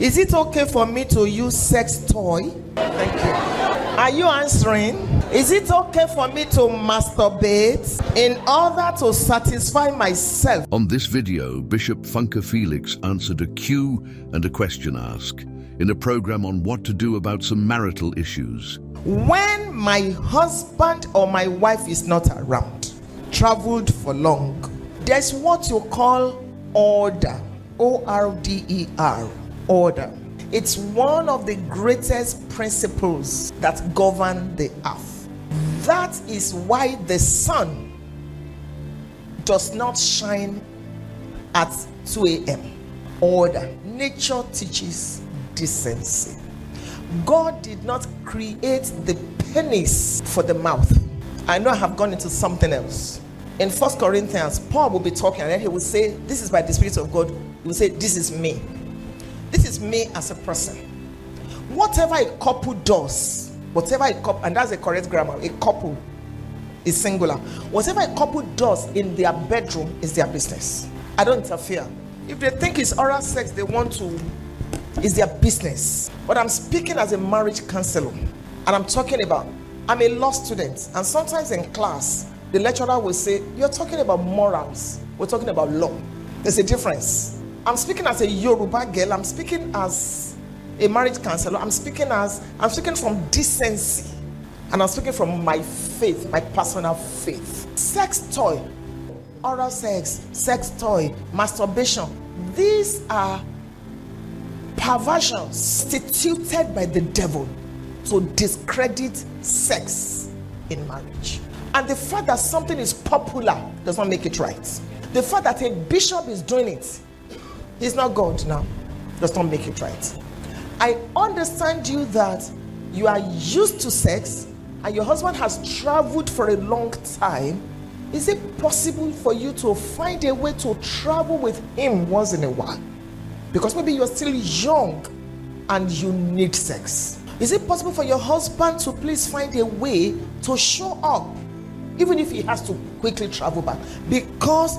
Is it okay for me to use sex toy? Thank you. Are you answering? Is it okay for me to masturbate in order to satisfy myself? On this video, Bishop Funke Felix answered a Q and a question ask in a program on what to do about some marital issues. When my husband or my wife is not around, traveled for long, there's what you call order. O-R-D-E-R. Order. It's one of the greatest principles that govern the earth. That is why the sun does not shine at 2 a.m. Order. Nature teaches decency. God did not create the penis for the mouth. I know I have gone into something else. In 1 Corinthians, Paul will be talking and then he will say, this is by the Spirit of God. He will say, this is me. This is me as a person. Whatever a couple does, and that's the correct grammar, a couple is singular. Whatever a couple does in their bedroom is their business. I don't interfere. If they think it's oral sex, they want to, it's their business. But I'm speaking as a marriage counselor, and I'm talking about, I'm a law student, and sometimes in class, the lecturer will say, you're talking about morals, we're talking about law. There's a difference. I'm speaking as a Yoruba girl. I'm speaking as a marriage counselor. I'm speaking from decency. And I'm speaking from my faith, my personal faith. Sex toy, oral sex, sex toy, masturbation. These are perversions instituted by the devil to discredit sex in marriage. And the fact that something is popular does not make it right. The fact that a bishop is doing it, he's not God now, does not make it right. I understand you that you are used to sex and your husband has traveled for a long time. Is it possible for you to find a way to travel with him once in a while? Because maybe you're still young and you need sex. Is it possible for your husband to please find a way to show up, even if he has to quickly travel back? Because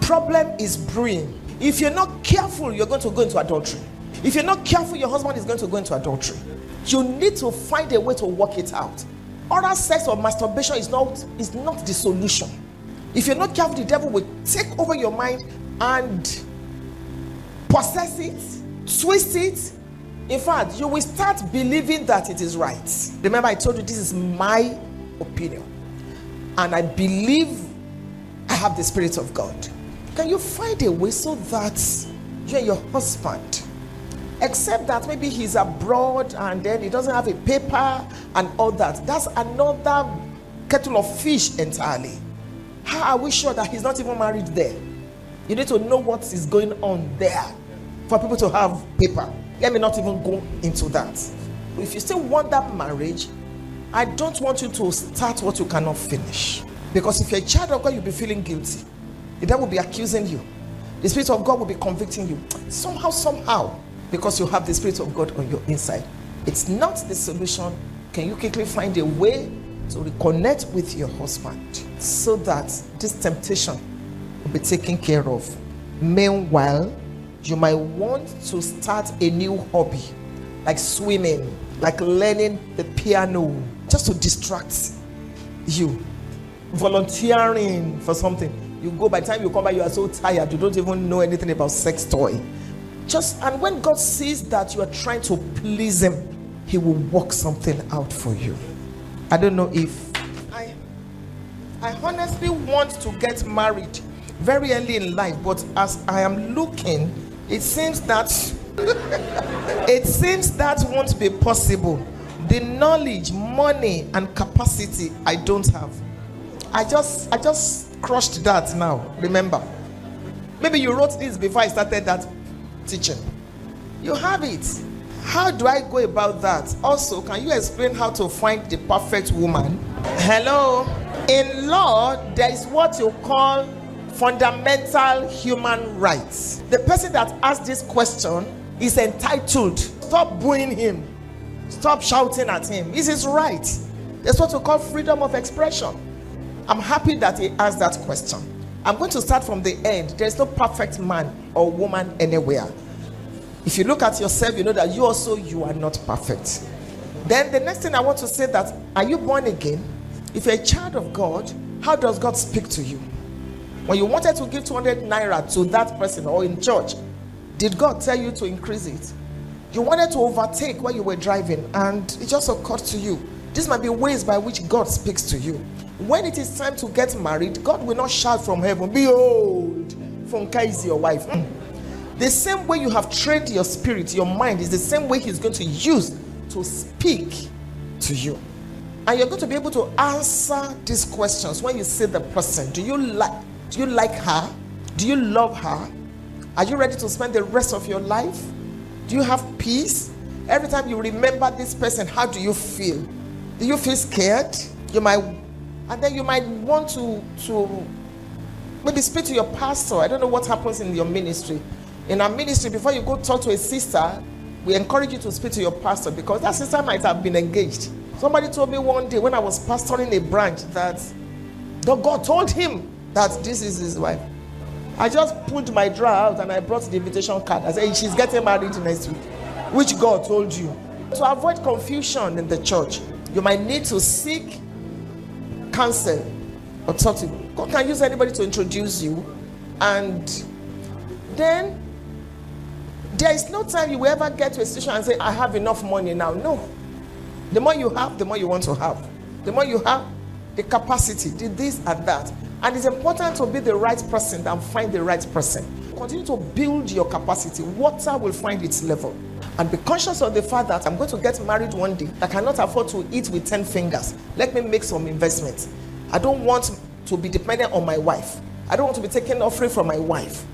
problem is brewing. If you're not careful, you're going to go into adultery. If you're not careful, your husband is going to go into adultery. You need to find a way to work it out. Oral sex or masturbation is not the solution. If you're not careful, the devil will take over your mind and possess it, twist it. In fact, you will start believing that it is right. Remember, I told you this is my opinion, and I believe I have the Spirit of God. Can you find a way so that you and your husband, except that maybe he's abroad and then he doesn't have a paper and all that, that's another kettle of fish entirely. How are we sure that he's not even married there? You need to know what is going on there for people to have paper. Let me not even go into that. If you still want that marriage, I don't want you to start what you cannot finish. Because if you're a child of God, you'll be feeling guilty. The devil will be accusing you. The Spirit of God will be convicting you. Somehow, because you have the Spirit of God on your inside. It's not the solution. Can you quickly find a way to reconnect with your husband so that this temptation will be taken care of? Meanwhile, you might want to start a new hobby, like swimming, like learning the piano, just to distract you. Volunteering for something. You go, by the time you come back, you are so tired, you don't even know anything about sex toy. And when God sees that you are trying to please him, he will work something out for you. I don't know if I honestly want to get married very early in life, but as I am looking, it seems that won't be possible. The knowledge, money, and capacity I don't have. I just crushed that now. Remember, maybe you wrote this before I started that teaching. You have it. How do I go about that? Also, can you explain how to find the perfect woman? Hello. In law, there is what you call fundamental human rights. The person that asked this question is entitled. Stop booing him. Stop shouting at him. It's his right. That's what we call freedom of expression. I'm happy that he asked that question. I'm going to start from the end. There's no perfect man or woman anywhere. If you look at yourself, you know that you are not perfect. Then the next thing I want to say that, are you born again? If you're a child of God, how does God speak to you? When you wanted to give 200 naira to that person or in church, did God tell you to increase it? You wanted to overtake while you were driving and it just occurred to you. These might be ways by which God speaks to you. When it is time to get married, God will not shout from heaven, "Behold, Funke is your wife." The same way you have trained your spirit, your mind, is the same way he's going to use to speak to you. And you're going to be able to answer these questions when you see the person. Do you like her? Do you love her? Are you ready to spend the rest of your life? Do you have peace? Every time you remember this person, how do you feel? Do you feel scared? And then you might want to maybe speak to your pastor. I don't know what happens in your ministry. In our ministry, before you go talk to a sister, we encourage you to speak to your pastor, because that sister might have been engaged. Somebody told me one day when I was pastoring a branch that God told him that this is his wife. I just pulled my drawer out and I brought the invitation card. I said, she's getting married next week. Which God told you? To avoid confusion in the church, you might need to seek counsel or talk to you. God can use anybody to introduce you. And then there is no time you will ever get to a situation and say, I have enough money now. No. The more you have, the more you want to have. The more you have, the capacity, the this and that. And it's important to be the right person and find the right person. Continue to build your capacity. Water will find its level. And be conscious of the fact that I'm going to get married one day. I cannot afford to eat with 10 fingers. Let me make some investments. I don't want to be dependent on my wife. I don't want to be taking offering from my wife.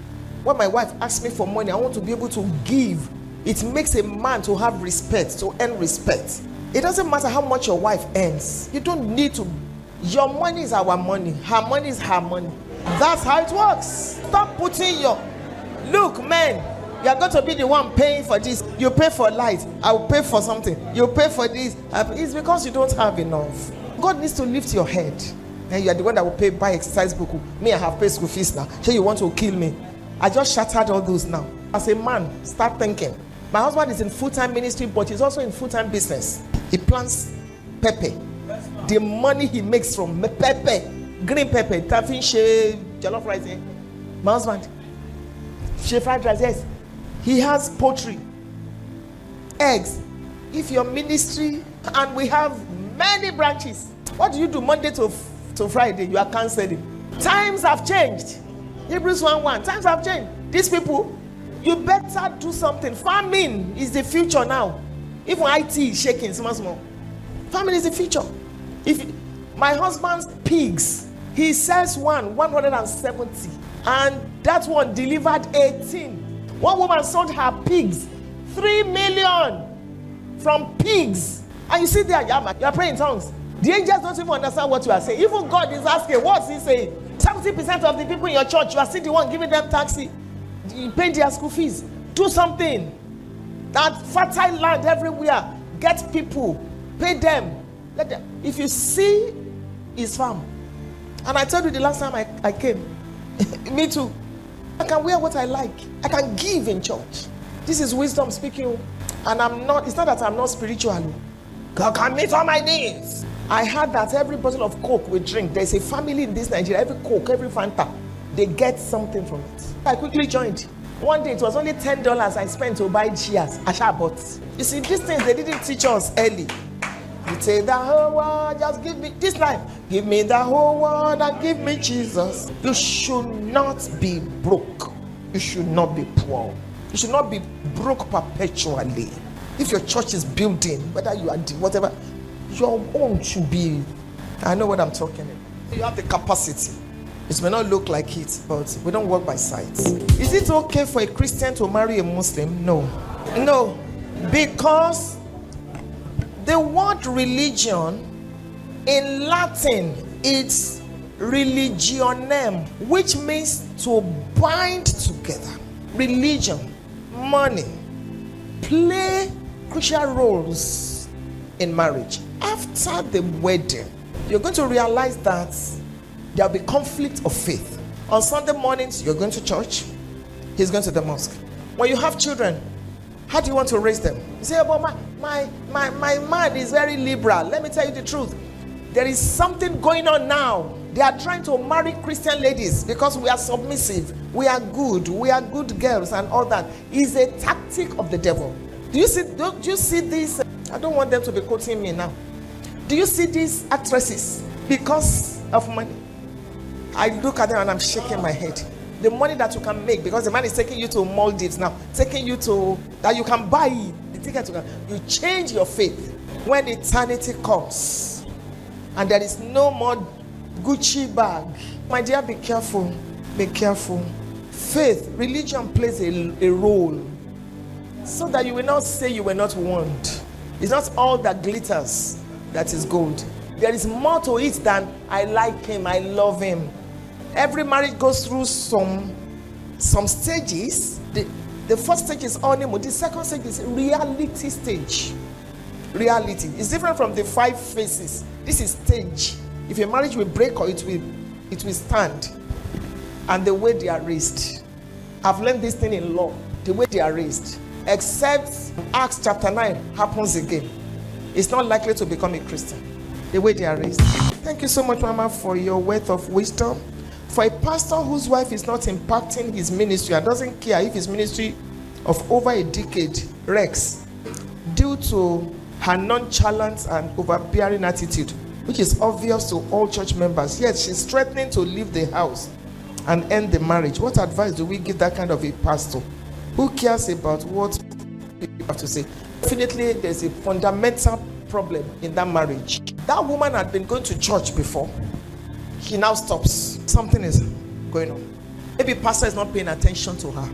When my wife asks me for money, I want to be able to give. It makes a man to have respect, to earn respect. It doesn't matter how much your wife earns. You don't need to. Your money is our money. Her money is her money. That's how it works. Stop putting look, men, you are going to be the one paying for this. You pay for light. I will pay for something. You pay for this. It's because you don't have enough. God needs to lift your head. And you are the one that will buy exercise book. Me, I have paid school fees now. So you want to kill me? I just shattered all those now. As a man, start thinking. My husband is in full-time ministry, but he's also in full-time business. He plants pepper. The money he makes from pepper, green pepper, taffin, jollof rice. My husband, fried rice, yes. He has poultry, eggs. If your ministry, and we have many branches, what do you do Monday to Friday? You are canceling. Times have changed. Hebrews 1:1. Times have changed. These people, you better do something. Farming is the future now. Even IT is shaking small. Farming is the future. If my husband's pigs, he sells 170, and that one delivered 18. One woman sold her pigs 3 million from pigs. And you sit there, you are praying in tongues. The angels don't even understand what you are saying. Even God is asking, what's he saying? 70% of the people in your church, you are still the one giving them taxi. You pay their school fees. Do something. That fertile land everywhere. Get people. Pay them. Let them. If you see his farm. And I told you the last time I came. Me too. I can wear what I like. I can give in church. This is wisdom speaking. And it's not that I'm not spiritual. God can meet all my needs. I heard that every bottle of Coke we drink, there's a family in this Nigeria, every Coke, every Fanta, they get something from it. I quickly joined. One day it was only $10 I spent to buy cheers. I bought. You see, these things they didn't teach us early. You say the whole world, just give me this life. Give me the whole world and give me Jesus. You should not be broke. You should not be poor. You should not be broke perpetually. If your church is building, whether you are whatever, your own should be. I know what I'm talking about. You have the capacity. It may not look like it, but we don't work by sight. Is it okay for a Christian to marry a Muslim? No. No. Because the word religion in Latin, it's religionem, which means to bind together. Religion, money, play crucial roles in marriage. After the wedding, you're going to realize that there'll be conflict of faith. On Sunday mornings, you're going to church. He's going to the mosque. When you have children, How do you want to raise them? You say, but my man is very liberal. Let me tell you the truth. There is something going on now. They are trying to marry Christian ladies because we are submissive, we are good girls and all that. It's a tactic of the devil. Do you see this? I don't want them to be quoting me now. Do you see these actresses? Because of money. I look at them and I'm shaking my head. The money that you can make, because the man is taking you to Maldives now, taking you to, that you can buy the ticket to, you change your faith. When eternity comes and there is no more Gucci bag, my dear, be careful, be careful. Faith, religion plays a role so that you will not say you were not warned. It's not all that glitters that is gold. There is more to it than I like him, I love him. Every marriage goes through some stages. The first stage is honeymoon. The second stage is reality stage. Reality is different from the 5 phases. This is stage. If a marriage will break or it will stand. And the way they are raised. I've learned this thing in law. The way they are raised. Except Acts chapter 9 happens again. It's not likely to become a Christian. The way they are raised. Thank you so much, Mama, for your wealth of wisdom. For a pastor whose wife is not impacting his ministry and doesn't care if his ministry of over a decade wrecks due to her nonchalant and overbearing attitude, which is obvious to all church members, yet she's threatening to leave the house and end the marriage. What advice do we give that kind of a pastor? Who cares about what people have to say? Definitely, there's a fundamental problem in that marriage. That woman had been going to church before. He now stops. Something is going on. Maybe pastor is not paying attention to her.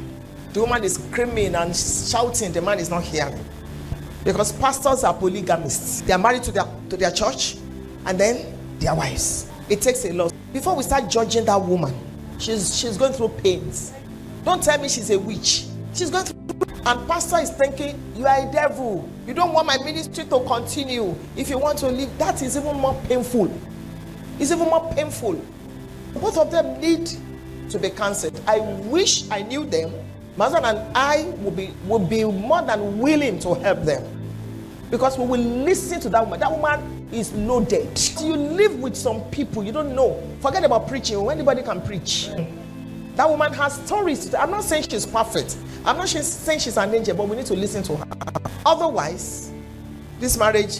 The woman is screaming and shouting. The man is not hearing. Because pastors are polygamists. They are married to their church and then their wives. It takes a lot. Before we start judging that woman, she's going through pains. Don't tell me she's a witch. She's going through. And pastor is thinking, you are a devil. You don't want my ministry to continue. If you want to leave, that is even more painful. It's even more painful. Both of them need to be cancelled. I wish I knew them. My husband and I would be more than willing to help them. Because we will listen to that woman. That woman is loaded. You live with some people you don't know. Forget about preaching. Anybody can preach. That woman has stories to tell. I'm not saying she's perfect. I'm not saying she's an angel, but we need to listen to her. Otherwise, this marriage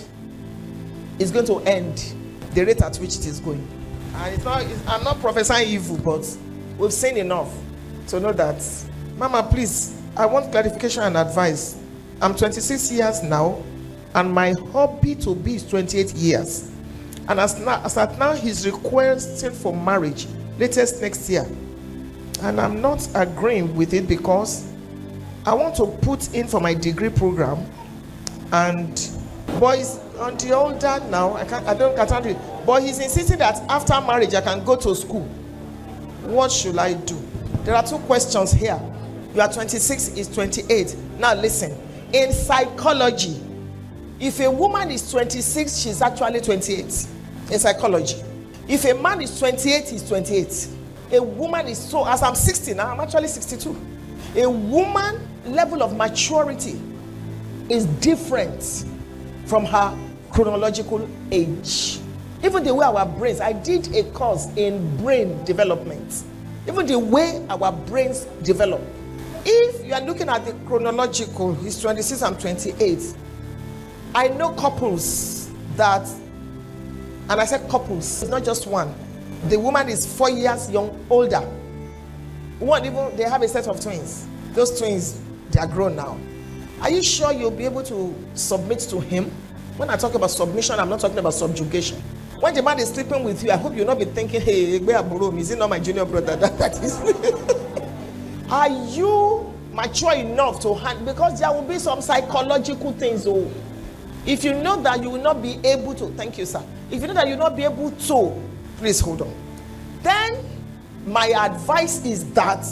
is going to end the rate at which it is going. And I'm not prophesying evil, but we've seen enough to know that. Mama, please, I want clarification and advice. I'm 26 years now, and my hobby to be is 28 years. And as at now, he's requesting for marriage latest next year. And I'm not agreeing with it because I want to put in for my degree program. And boys on the older now, I can't do it. But he's insisting that after marriage I can go to school. What should I do? There are 2 questions here. You are 26, is 28. Now listen. In psychology, if a woman is 26, she's actually 28. In psychology. If a man is 28, he's 28. A woman is so, as I'm 60 now, I'm actually 62. A woman level of maturity is different from her chronological age. Even the way our brains, I did a course in brain development. Even the way our brains develop. If you are looking at the chronological, he's 26 and 28. I know couples that, and I said couples, it's not just one. The woman is 4 years older. One, even they have a set of twins. Those twins, they are grown now. Are you sure you'll be able to submit to him? When I talk about submission, I'm not talking about subjugation. When the man is sleeping with you, I hope you'll not be thinking, hey, is he not my junior brother? That is. Are you mature enough to handle? Because there will be some psychological things. Oh, if you know that you will not be able to, thank you, sir. If you know that you will not be able to, please hold on. Then my advice is that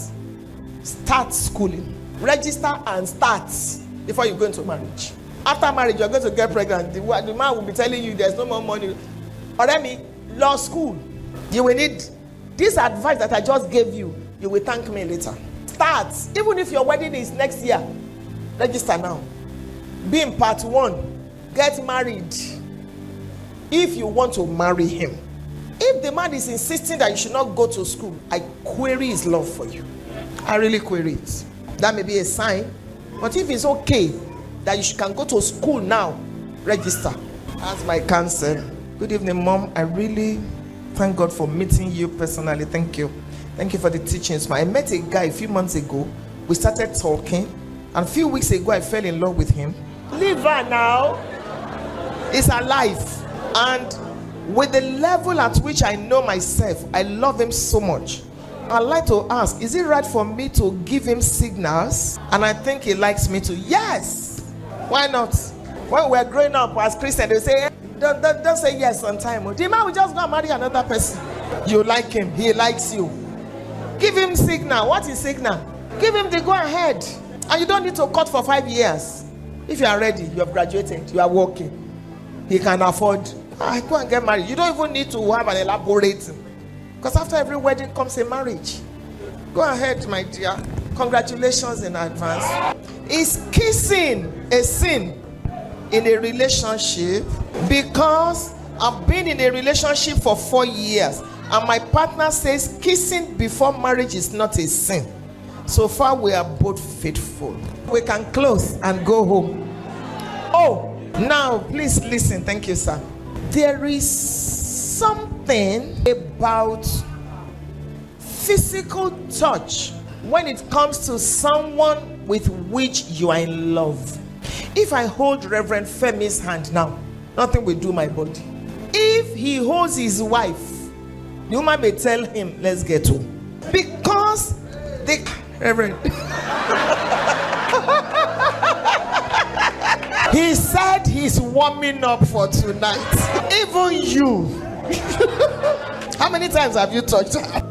start schooling, register and start before you go into marriage. After marriage, you're going to get pregnant. The man will be telling you there's no more money. Or let me, law school. You will need this advice that I just gave you. You will thank me later. Start. Even if your wedding is next year, Register now. Be in part 1. Get married. If you want to marry him. If the man is insisting that you should not go to school, I query his love for you. I really query it. That may be a sign. But if it's okay that you can go to school now, register. That's my counsel. Good evening, Mom. I really thank God for meeting you personally. Thank you. Thank you for the teachings. I met a guy a few months ago. We started talking. And a few weeks ago, I fell in love with him. Leave her now. It's her life. And with the level at which I know myself, I love him so much. I'd like to ask, is it right for me to give him signals? And I think he likes me to. Yes. Why not? When we're growing up as Christians, they say, don't say yes on time. The man will just go and marry another person. You like him. He likes you. Give him signal. What is signal? Give him the go ahead. And you don't need to cut for 5 years. If you are ready, you have graduated, you are working. He can afford. Go and get married. You don't even need to have an elaborate. Because after every wedding comes a marriage. Go ahead, my dear. Congratulations in advance. Is kissing a sin in a relationship? Because I've been in a relationship for 4 years. And my partner says kissing before marriage is not a sin. So far, we are both faithful. We can close and go home. Oh, now, please listen. Thank you, sir. There is something about physical touch when it comes to someone with which you are in love. If I hold Reverend Femi's hand now, nothing will do my body. If he holds his wife, the woman may tell him, let's get home. Because the Reverend he said he's warming up for tonight. Even you. How many times have you touched her?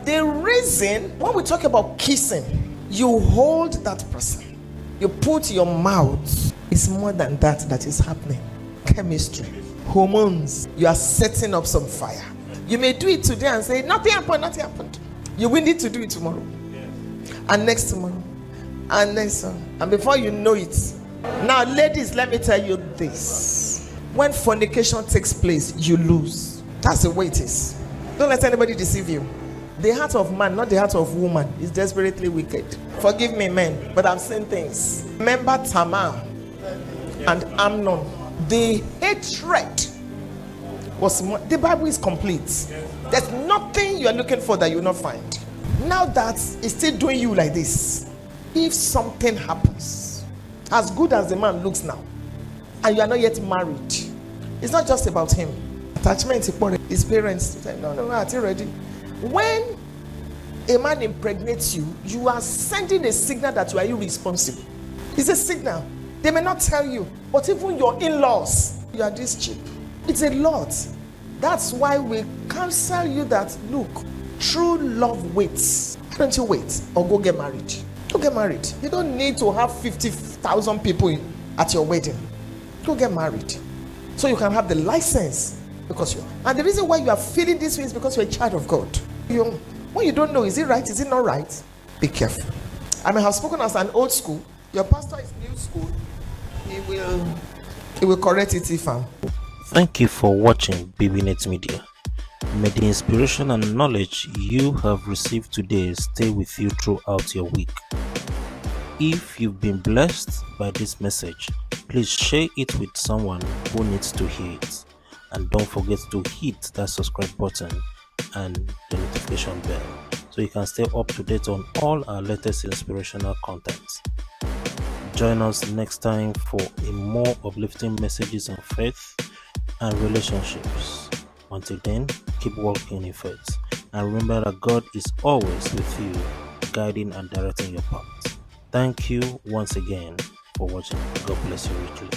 The reason when we talk about kissing, you hold that person, you put your mouth, it's more than that is happening. Chemistry, hormones, you are setting up some fire. You may do it today and say nothing happened. You will need to do it tomorrow, and next tomorrow, and next one, and before you know it. Now, ladies, let me tell you this: when fornication takes place, you lose. That's the way it is. Don't let anybody deceive you. The heart of man, not the heart of woman, is desperately wicked. Forgive me, men, but I've seen things. Remember Tamar and Amnon. The hatred was more. The Bible is complete. There's nothing you are looking for that you will not find. Now that it's still doing you like this, if something happens, as good as the man looks now, and you are not yet married, it's not just about him. Attachment, his parents say, no, I'm not ready. When a man impregnates you, you are sending a signal that you are irresponsible. It's a signal. They may not tell you, but even your in-laws, you are this cheap. It's a lot. That's why we counsel you that, look, true love waits. Why don't you wait or go get married? Go get married. You don't need to have 50,000 people at your wedding. Go get married so you can have the license. Because you, and the reason why you are feeling this way is because you're a child of God. When you don't know, is it right, is it not right, be careful. I may have spoken as an old school. Your pastor is new school. He will correct it if I'm. Thank you for watching BBNet Media. May the inspiration and knowledge you have received today stay with you throughout your week. If you've been blessed by this message, please share it with someone who needs to hear it. And don't forget to hit that subscribe button and the notification bell so you can stay up to date on all our latest inspirational content. Join us next time for a more uplifting messages on faith and relationships. Until then, keep walking in faith and remember that God is always with you, guiding and directing your path. Thank you once again for watching. God bless you richly.